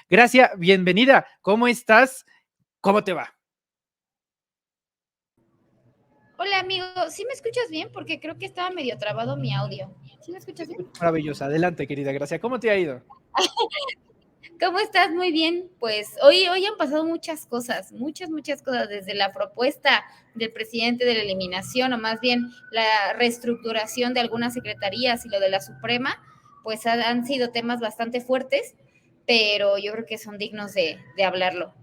Gracia, bienvenida. ¿Cómo estás? ¿Cómo te va? Hola amigo, ¿sí me escuchas bien? Porque creo que estaba medio trabado mi audio. ¿Sí me Te escuchas bien? escucho maravillosa. Adelante, querida Gracia. ¿Cómo te ha ido? ¿Cómo estás? Muy bien. Pues hoy han pasado muchas cosas, muchas cosas, desde la propuesta del presidente de la eliminación, o más bien la reestructuración de algunas secretarías y lo de la Suprema, pues han sido temas bastante fuertes, pero yo creo que son dignos de hablarlo.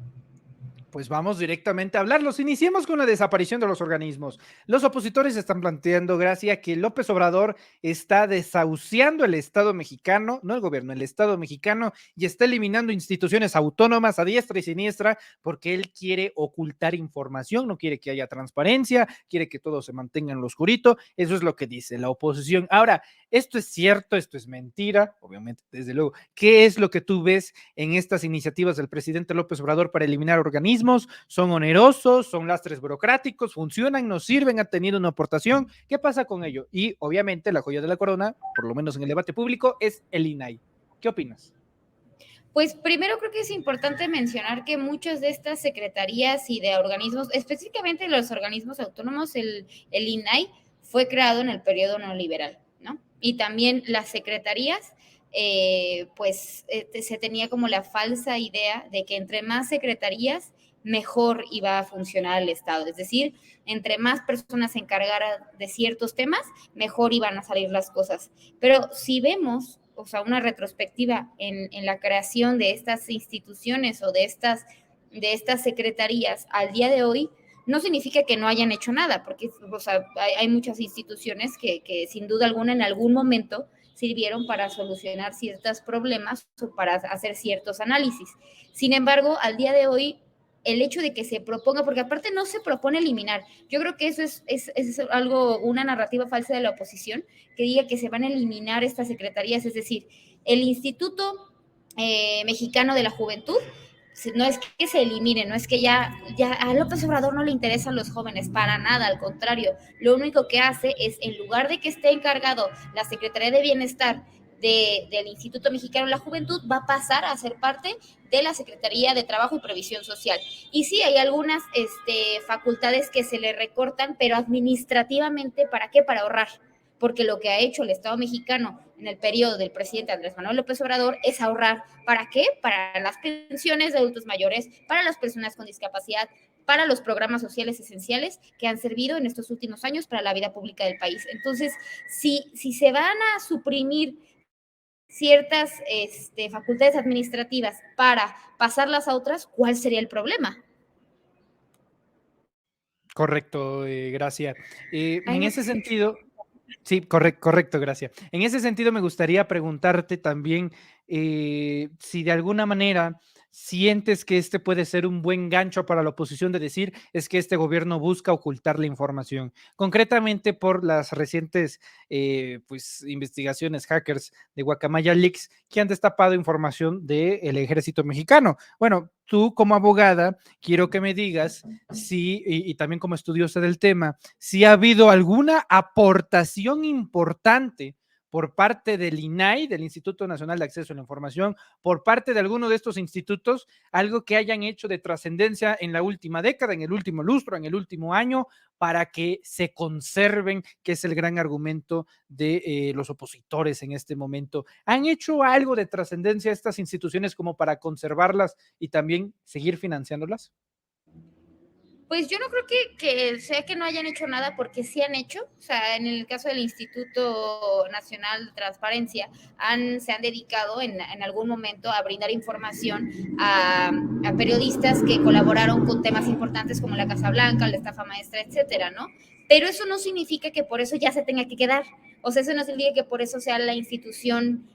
Pues vamos directamente a hablarlos. Iniciemos con la desaparición de los organismos. Los opositores están planteando, Gracia, que López Obrador está desahuciando el Estado mexicano, no el gobierno, el Estado mexicano, y está eliminando instituciones autónomas a diestra y siniestra porque él quiere ocultar información, no quiere que haya transparencia, quiere que todo se mantenga en lo oscurito. Eso es lo que dice la oposición. Ahora, esto es cierto, esto es mentira, obviamente, desde luego. ¿Qué es lo que tú ves en estas iniciativas del presidente López Obrador para eliminar organismos? ¿Son onerosos? ¿Son lastres burocráticos? ¿Funcionan? ¿No sirven? ¿Han tenido una aportación? ¿Qué pasa con ello? Y obviamente la joya de la corona, por lo menos en el debate público, es el INAI. ¿Qué opinas? Pues primero creo que es importante mencionar que muchas de estas secretarías y de organismos, específicamente los organismos autónomos, el INAI, fue creado en el periodo neoliberal, ¿no? Y también las secretarías, se tenía como la falsa idea de que entre más secretarías, mejor iba a funcionar el Estado. Es decir, entre más personas se encargaran de ciertos temas, mejor iban a salir las cosas. Pero si vemos, o sea, una retrospectiva en la creación de estas instituciones o de estas secretarías al día de hoy, no significa que no hayan hecho nada, porque o sea, hay muchas instituciones que sin duda alguna en algún momento sirvieron para solucionar ciertos problemas o para hacer ciertos análisis. Sin embargo, al día de hoy, el hecho de que se proponga, porque aparte no se propone eliminar, yo creo que eso es algo, una narrativa falsa de la oposición, que diga que se van a eliminar estas secretarías, es decir, el Instituto Mexicano de la Juventud no es que se elimine, no es que ya a López Obrador no le interesan los jóvenes, para nada, al contrario, lo único que hace es, en lugar de que esté encargado la Secretaría de Bienestar del Instituto Mexicano de la Juventud, va a pasar a ser parte de la Secretaría de Trabajo y Previsión Social. Y sí, hay algunas facultades que se le recortan, pero administrativamente, ¿para qué? Para ahorrar, porque lo que ha hecho el Estado mexicano en el periodo del presidente Andrés Manuel López Obrador es ahorrar. ¿Para qué? Para las pensiones de adultos mayores, para las personas con discapacidad, para los programas sociales esenciales que han servido en estos últimos años para la vida pública del país. Entonces, si se van a suprimir ciertas facultades administrativas para pasarlas a otras, ¿cuál sería el problema? Correcto, Gracia. Ay, En no ese sé si... sentido, sí, correcto, gracias. En ese sentido, me gustaría preguntarte también si de alguna manera sientes que este puede ser un buen gancho para la oposición de decir es que este gobierno busca ocultar la información, concretamente por las recientes pues, investigaciones hackers de Guacamaya Leaks que han destapado información del ejército mexicano. Bueno, tú como abogada, quiero que me digas si, y también como estudiosa del tema, si ha habido alguna aportación importante por parte del INAI, del Instituto Nacional de Acceso a la Información, por parte de alguno de estos institutos, algo que hayan hecho de trascendencia en la última década, en el último lustro, en el último año, para que se conserven, que es el gran argumento de los opositores en este momento. ¿Han hecho algo de trascendencia estas instituciones como para conservarlas y también seguir financiándolas? Pues yo no creo que sea que no hayan hecho nada, porque sí han hecho. O sea, en el caso del Instituto Nacional de Transparencia, se han dedicado en algún momento a brindar información a periodistas que colaboraron con temas importantes como la Casa Blanca, la estafa maestra, etcétera, ¿no? Pero eso no significa que por eso ya se tenga que quedar. O sea, eso no significa que por eso sea la institución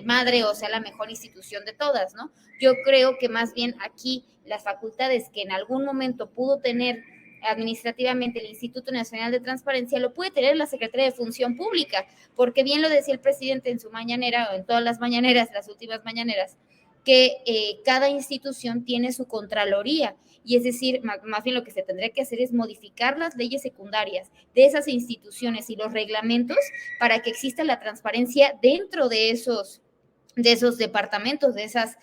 madre o sea la mejor institución de todas, ¿no? Yo creo que más bien aquí las facultades que en algún momento pudo tener administrativamente el Instituto Nacional de Transparencia lo puede tener la Secretaría de Función Pública, porque bien lo decía el presidente en su mañanera o en todas las mañaneras, las últimas mañaneras, que cada institución tiene su contraloría, y es decir, más bien lo que se tendría que hacer es modificar las leyes secundarias de esas instituciones y los reglamentos para que exista la transparencia dentro de esos de esos departamentos, de esas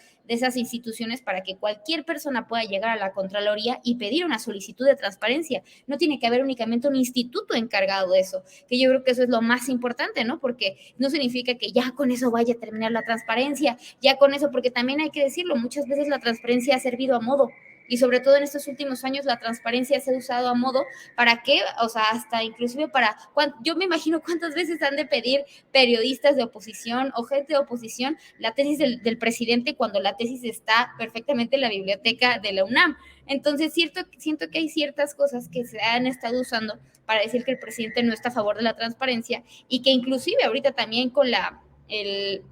instituciones, para que cualquier persona pueda llegar a la Contraloría y pedir una solicitud de transparencia. No tiene que haber únicamente un instituto encargado de eso, que yo creo que eso es lo más importante, ¿no? Porque no significa que ya con eso vaya a terminar la transparencia, ya con eso, porque también hay que decirlo, muchas veces la transparencia ha servido a modo, y sobre todo en estos últimos años la transparencia se ha usado a modo para que, o sea, hasta inclusive para, yo me imagino cuántas veces han de pedir periodistas de oposición o gente de oposición la tesis del presidente cuando la tesis está perfectamente en la biblioteca de la UNAM. Entonces, siento que hay ciertas cosas que se han estado usando para decir que el presidente no está a favor de la transparencia, y que inclusive ahorita también con el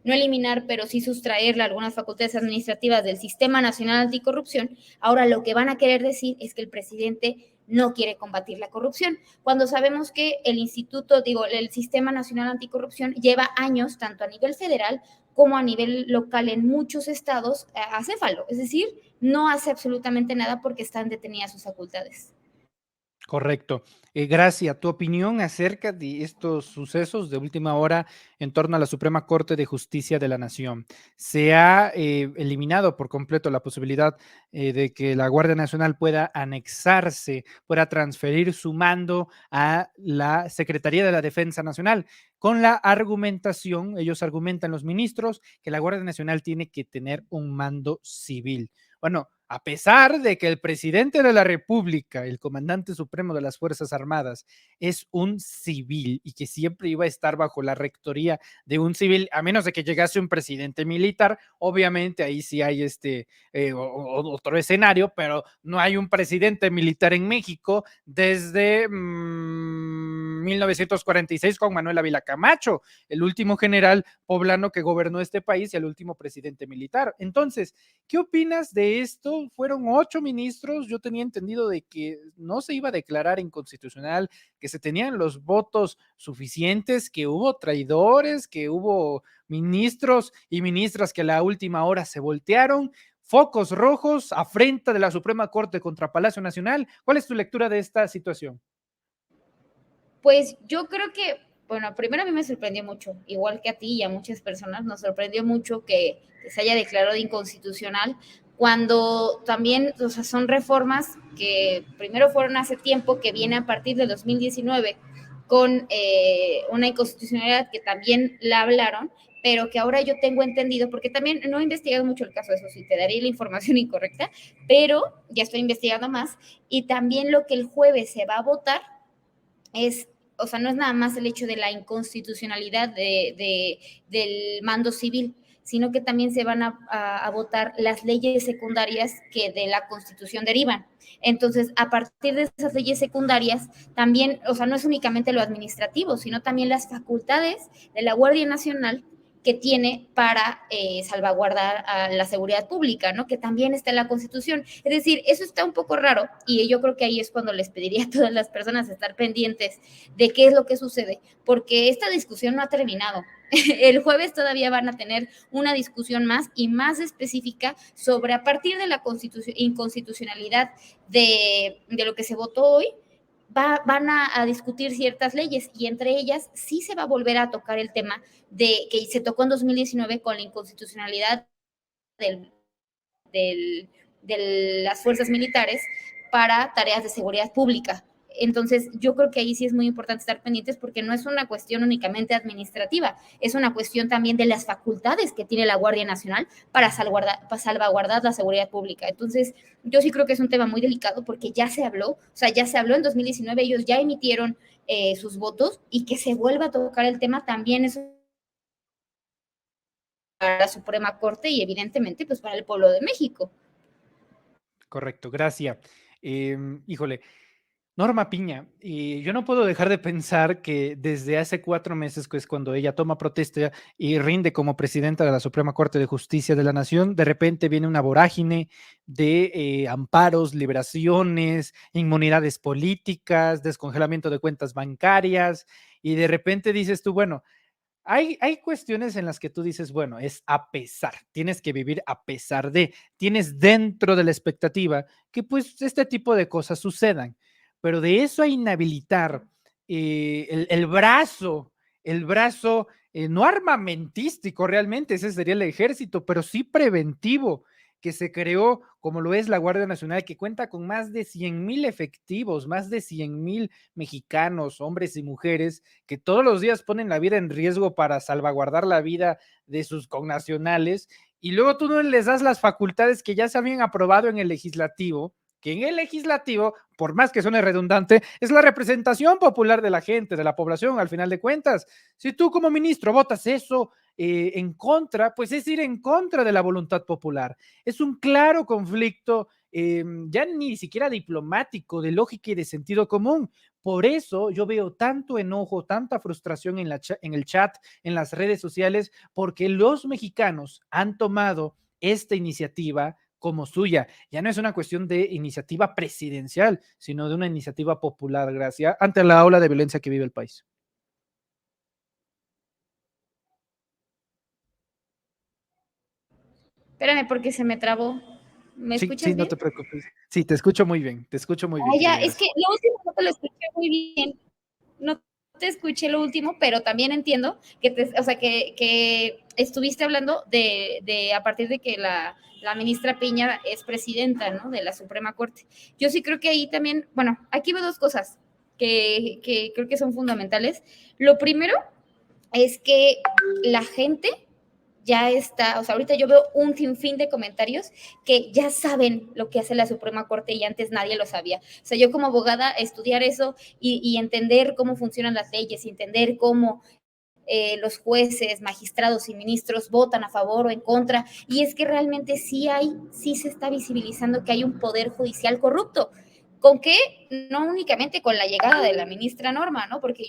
no eliminar, pero sí sustraerle algunas facultades administrativas del Sistema Nacional Anticorrupción, ahora lo que van a querer decir es que el presidente no quiere combatir la corrupción, cuando sabemos que el Sistema Nacional Anticorrupción lleva años, tanto a nivel federal como a nivel local en muchos estados, acéfalo, es decir, no hace absolutamente nada porque están detenidas sus facultades. Correcto. Gracias. ¿Tu opinión acerca de estos sucesos de última hora en torno a la Suprema Corte de Justicia de la Nación? ¿Se ha eliminado por completo la posibilidad de que la Guardia Nacional pueda anexarse, pueda transferir su mando a la Secretaría de la Defensa Nacional? Con la argumentación, ellos argumentan los ministros, que la Guardia Nacional tiene que tener un mando civil. Bueno, a pesar de que el presidente de la República, el comandante supremo de las Fuerzas Armadas, es un civil y que siempre iba a estar bajo la rectoría de un civil, a menos de que llegase un presidente militar, obviamente ahí sí hay otro escenario, pero no hay un presidente militar en México desde 1946 con Manuel Ávila Camacho, el último general poblano que gobernó este país y el último presidente militar. Entonces, ¿qué opinas de esto? Fueron 8 ministros, yo tenía entendido de que no se iba a declarar inconstitucional, que se tenían los votos suficientes, que hubo traidores, que hubo ministros y ministras que a la última hora se voltearon, focos rojos, afrenta de la Suprema Corte contra Palacio Nacional. ¿Cuál es tu lectura de esta situación? Pues yo creo que, bueno, primero a mí me sorprendió mucho, igual que a ti y a muchas personas, nos sorprendió mucho que se haya declarado inconstitucional, cuando también, o sea, son reformas que primero fueron hace tiempo, que viene a partir del 2019 con una inconstitucionalidad que también la hablaron, pero que ahora yo tengo entendido, porque también no he investigado mucho el caso, eso sí, te daría la información incorrecta, pero ya estoy investigando más, y también lo que el jueves se va a votar es, o sea, no es nada más el hecho de la inconstitucionalidad del mando civil, sino que también se van a votar las leyes secundarias que de la Constitución derivan. Entonces, a partir de esas leyes secundarias, también, o sea, no es únicamente lo administrativo, sino también las facultades de la Guardia Nacional que tiene para salvaguardar a la seguridad pública, ¿no? Que también está en la Constitución. Es decir, eso está un poco raro, y yo creo que ahí es cuando les pediría a todas las personas estar pendientes de qué es lo que sucede, porque esta discusión no ha terminado. El jueves todavía van a tener una discusión más y más específica sobre, a partir de la inconstitucionalidad de lo que se votó hoy, van a discutir ciertas leyes, y entre ellas sí se va a volver a tocar el tema de que se tocó en 2019 con la inconstitucionalidad del, de las fuerzas militares para tareas de seguridad pública. Entonces, yo creo que ahí sí es muy importante estar pendientes, porque no es una cuestión únicamente administrativa, es una cuestión también de las facultades que tiene la Guardia Nacional para salvaguardar la seguridad pública. Entonces, yo sí creo que es un tema muy delicado, porque ya se habló, o sea, ya se habló en 2019, ellos ya emitieron sus votos, y que se vuelva a tocar el tema también es para la Suprema Corte y evidentemente pues para el pueblo de México. Correcto, gracias. Híjole, Norma Piña, y yo no puedo dejar de pensar que desde hace 4 meses, que es cuando ella toma protesta y rinde como presidenta de la Suprema Corte de Justicia de la Nación, de repente viene una vorágine de amparos, liberaciones, inmunidades políticas, descongelamiento de cuentas bancarias, y de repente dices tú, bueno, hay cuestiones en las que tú dices, bueno, es a pesar, tienes que vivir a pesar de, tienes dentro de la expectativa que pues este tipo de cosas sucedan, pero de eso a inhabilitar el brazo, el brazo no armamentístico realmente, ese sería el ejército, pero sí preventivo, que se creó, como lo es la Guardia Nacional, que cuenta con más de 100,000 efectivos, más de 100,000 mexicanos, hombres y mujeres, que todos los días ponen la vida en riesgo para salvaguardar la vida de sus connacionales, y luego tú no les das las facultades que ya se habían aprobado en el legislativo, que en el legislativo, por más que suene redundante, es la representación popular de la gente, de la población, al final de cuentas. Si tú como ministro votas eso en contra, pues es ir en contra de la voluntad popular. Es un claro conflicto, ya ni siquiera diplomático, de lógica y de sentido común. Por eso yo veo tanto enojo, tanta frustración en el chat, en las redes sociales, porque los mexicanos han tomado esta iniciativa como suya. Ya no es una cuestión de iniciativa presidencial, sino de una iniciativa popular, gracias, ante la ola de violencia que vive el país. Espérame, porque se me trabó. ¿Me Sí, sí, escuchas no bien? te preocupes. Sí, te escucho muy bien, Ah, ya, querida, es que gracias. lo último no te lo escuché muy bien. No te escuché lo último, pero también entiendo que, o sea, que estuviste hablando de a partir de que la ministra Piña es presidenta, ¿no? De la Suprema Corte. Yo sí creo que ahí también, bueno, aquí veo dos cosas que creo que son fundamentales. Lo primero es que la gente ya está, o sea, ahorita yo veo un sinfín de comentarios que ya saben lo que hace la Suprema Corte y antes nadie lo sabía. O sea, yo como abogada estudiar eso y entender cómo funcionan las leyes y entender cómo los jueces, magistrados y ministros votan a favor o en contra, y es que realmente sí se está visibilizando que hay un poder judicial corrupto. ¿Con qué? No únicamente con la llegada de la ministra Norma, ¿no? Porque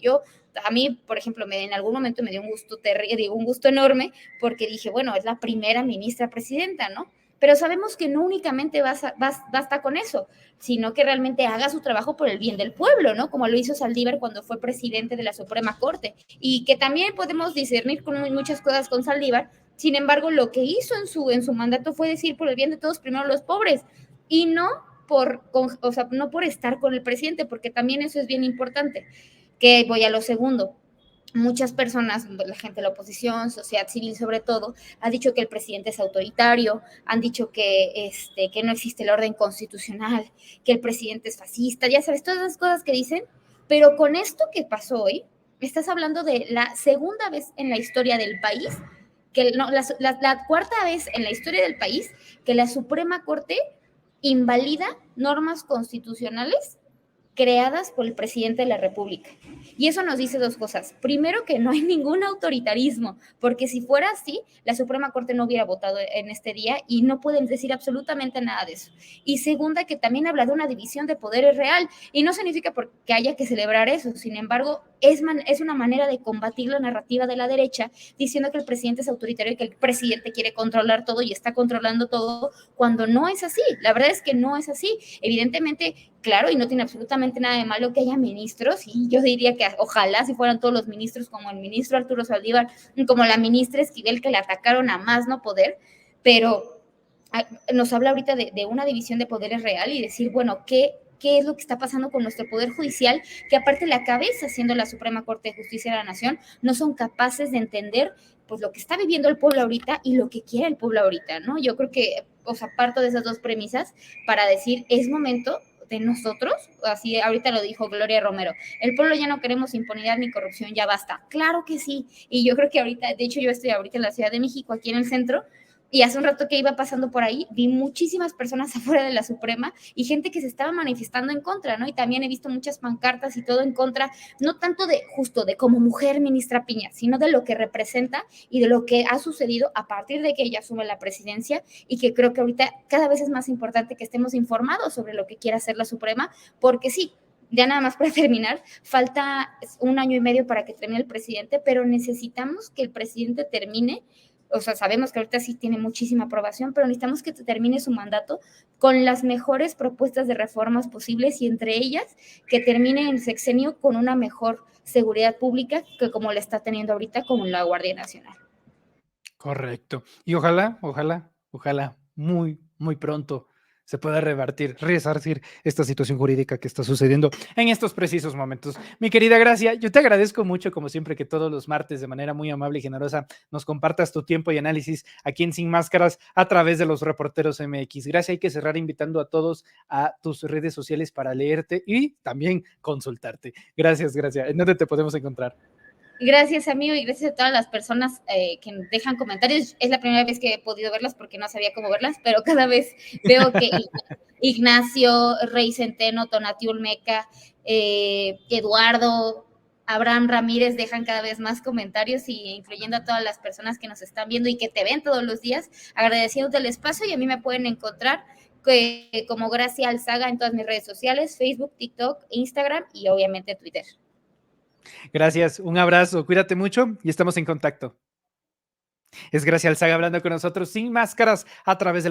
a mí, por ejemplo, en algún momento me dio un gusto terrible, un gusto enorme, porque dije, bueno, es la primera ministra presidenta, ¿no? Pero sabemos que no únicamente basta con eso, sino que realmente haga su trabajo por el bien del pueblo, ¿no? Como lo hizo Saldívar cuando fue presidente de la Suprema Corte, y que también podemos discernir con muchas cosas con Saldívar. Sin embargo, lo que hizo en su mandato fue decir por el bien de todos, primero los pobres, y no o sea, no por estar con el presidente, porque también eso es bien importante. Que voy a lo segundo. Muchas personas, la gente de la oposición, sociedad civil sobre todo, ha dicho que el presidente es autoritario, han dicho que no existe el orden constitucional, que el presidente es fascista, ya sabes, todas esas cosas que dicen, pero con esto que pasó hoy, estás hablando de la segunda vez en la historia del país, que no, la cuarta vez en la historia del país que la Suprema Corte invalida normas constitucionales creadas por el presidente de la República. Y eso nos dice dos cosas. Primero, que no hay ningún autoritarismo, porque si fuera así, la Suprema Corte no hubiera votado en este día y no pueden decir absolutamente nada de eso. Y segunda, que también habla de una división de poderes real y no significa que haya que celebrar eso. Sin embargo, es una manera de combatir la narrativa de la derecha diciendo que el presidente es autoritario y que el presidente quiere controlar todo y está controlando todo cuando no es así. La verdad es que no es así. Evidentemente, claro, y no tiene absolutamente nada de malo que haya ministros, y yo diría que ojalá si fueran todos los ministros como el ministro Arturo Saldívar, como la ministra Esquivel, que le atacaron a más no poder, pero nos habla ahorita de una división de poderes real y decir, bueno, ¿qué es lo que está pasando con nuestro Poder Judicial? Que aparte la cabeza, siendo la Suprema Corte de Justicia de la Nación, no son capaces de entender pues lo que está viviendo el pueblo ahorita y lo que quiere el pueblo ahorita, ¿no? Yo creo que, o sea, parto de esas dos premisas para decir, es momento de nosotros, así ahorita lo dijo Gloria Romero, el pueblo ya no queremos impunidad ni corrupción, ya basta. Claro que sí, y yo creo que ahorita, de hecho yo estoy ahorita en la Ciudad de México, aquí en el centro, y hace un rato que iba pasando por ahí, vi muchísimas personas afuera de la Suprema y gente que se estaba manifestando en contra, ¿no? Y también he visto muchas pancartas y todo en contra, no tanto de justo de como mujer ministra Piña, sino de lo que representa y de lo que ha sucedido a partir de que ella asume la presidencia, y que creo que ahorita cada vez es más importante que estemos informados sobre lo que quiere hacer la Suprema, porque sí, ya nada más para terminar, falta un año y medio para que termine el presidente, pero necesitamos que el presidente termine, o sea, sabemos que ahorita sí tiene muchísima aprobación, pero necesitamos que termine su mandato con las mejores propuestas de reformas posibles, y entre ellas que termine el sexenio con una mejor seguridad pública que como la está teniendo ahorita con la Guardia Nacional. Correcto. Y ojalá, ojalá, ojalá, muy, muy pronto se pueda resarcir esta situación jurídica que está sucediendo en estos precisos momentos. Mi querida Gracia, yo te agradezco mucho, como siempre, que todos los martes, de manera muy amable y generosa, nos compartas tu tiempo y análisis aquí en Sin Máscaras a través de los Reporteros MX. Gracias, hay que cerrar invitando a todos a tus redes sociales para leerte y también consultarte. Gracias, Gracia. ¿En dónde te podemos encontrar? Gracias, amigo, y gracias a todas las personas que dejan comentarios. Es la primera vez que he podido verlas porque no sabía cómo verlas, pero cada vez veo que Ignacio, Rey Centeno, Tonatiuh Meca, Eduardo, Abraham Ramírez dejan cada vez más comentarios, y incluyendo a todas las personas que nos están viendo y que te ven todos los días, agradeciéndote el espacio. Y a mí me pueden encontrar como Gracia Alzaga en todas mis redes sociales: Facebook, TikTok, Instagram y obviamente Twitter. Gracias, un abrazo, cuídate mucho y estamos en contacto. Es Gracia Alzaga hablando con nosotros sin máscaras a través de